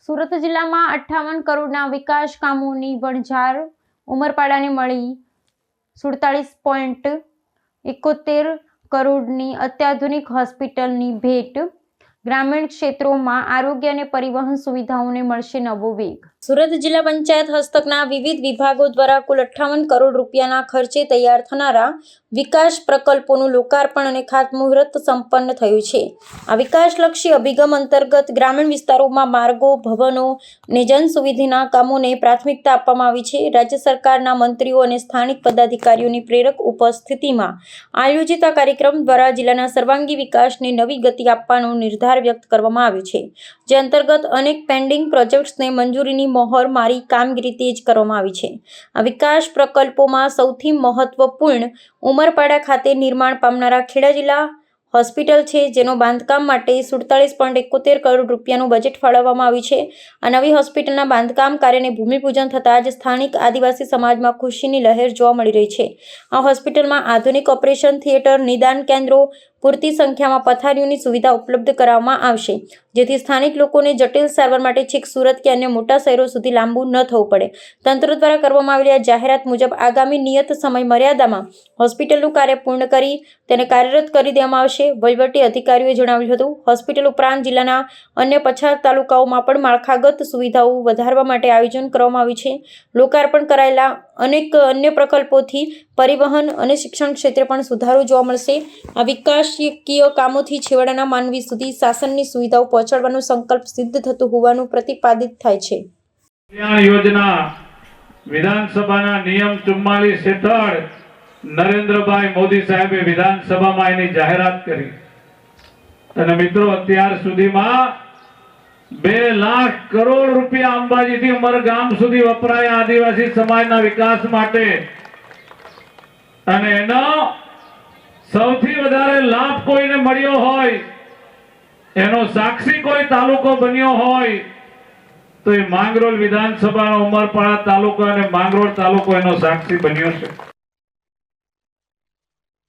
સુરત જિલ્લામાં 58 કરોડના વિકાસ કામોની વણઝાર ઉમરપાડાને મળી 47.71 કરોડની અત્યાધુનિક હોસ્પિટલની ભેટ। ગ્રામીણ ક્ષેત્રોમાં આરોગ્ય અને પરિવહન સુવિધાઓને મળશે નવો વેગ। સુરત જિલ્લા પંચાયત હસ્તકના વિવિધ વિભાગો દ્વારા કુલ 58 કરોડ રૂપિયાના ખર્ચે તૈયાર થનારા વિકાસ પ્રકલ્પોનું લોકાર્પણ અને ખાતમુહૂર્ત સંપન્ન થયું છે। આ વિકાસલક્ષી અભિગમ અંતર્ગત ગ્રામીણ વિસ્તારોમાં માર્ગો, ભવનો અને જનસુવિધાના કામોને પ્રાથમિકતા આપવામાં આવી છે। રાજ્ય સરકારના મંત્રીઓ અને સ્થાનિક પદાધિકારીઓની પ્રેરક ઉપસ્થિતિમાં આયોજિત આ કાર્યક્રમ દ્વારા જિલ્લાના સર્વાંગી વિકાસને નવી ગતિ આપવાનો નિર્ધાર વ્યક્ત કરવામાં આવ્યો છે, જે અંતર્ગત અનેક પેન્ડિંગ પ્રોજેક્ટ્સને મંજૂરીની મહોર મારી કામગીરી તેજ કરવામાં આવી છે। આ વિકાસ પ્રકલ્પોમાં સૌથી મહત્વપૂર્ણ ઉમરપાડા ખાતે નિર્માણ પામનારા ખેડા જિલ્લા હોસ્પિટલ છે, જેનો બાંધકામ માટે 47.71 કરોડ રૂપિયાનું બજેટ ફાળવવામાં આવ્યું છે। આ નવી હોસ્પિટલના બાંધકામ કાર્યને ભૂમિપૂજન થતાં જ સ્થાનિક આદિવાસી સમાજમાં ખુશીની લહેર જોવા મળી રહી છે। આ હોસ્પિટલમાં આધુનિક ઓપરેશન થિયેટર, નિદાન કેન્દ્રો, પૂરતી સંખ્યામાં પથારીઓની સુવિધા ઉપલબ્ધ કરાવવામાં આવશે, જેથી સ્થાનિક લોકોને જટિલ સારવાર માટે છેક સુરત કે અન્ય મોટા શહેરો સુધી લાંબુ ન થવું પડે। તંત્ર દ્વારા કરવામાં આવેલી આ જાહેરાત મુજબ આગામી નિયત સમય મર્યાદામાં હોસ્પિટલનું કાર્ય પૂર્ણ કરી તેને કાર્યરત કરી દેવામાં આવશે। વહીવટી અધિકારીઓએ જણાવ્યું હતું, હોસ્પિટલ ઉપરાંત જિલ્લાના અન્ય પછાત તાલુકાઓમાં પણ માળખાગત સુવિધાઓ વધારવા માટે આયોજન કરવામાં આવ્યું છે। લોકાર્પણ કરાયેલા અનેક અન્ય પ્રકલ્પોથી પરિવહન અને શિક્ષણ ક્ષેત્રે પણ સુધારો જોવા મળશે। આ વિકાસકીય કામોથી છેવાડાના માનવી સુધી શાસનની સુવિધાઓ પહોંચાડવાનો સંકલ્પ સિદ્ધ થતો હોવાનું પ્રતિપાદિત થાય છે। યોજના વિધાનસભાના નિયમ 44 હેઠળ નરેન્દ્રભાઈ મોદી સાહેબે વિધાનસભામાં એની જાહેરાત કરી અને મિત્રો અત્યાર સુધીમાં 2 લાખ કરોડ રૂપિયા અંબાજીથી ઉમરગામ સુધી વપરાયા આદિવાસી સમાજના વિકાસ માટે, અને એનો સૌથી વધારે લાભ કોઈને મળ્યો હોય, એનો સાક્ષી કોઈ તાલુકો બન્યો હોય તો એ માંગરોળ વિધાનસભાનો ઉમરપાડા તાલુકો અને માંગરોળ તાલુકો એનો સાક્ષી બન્યો છે।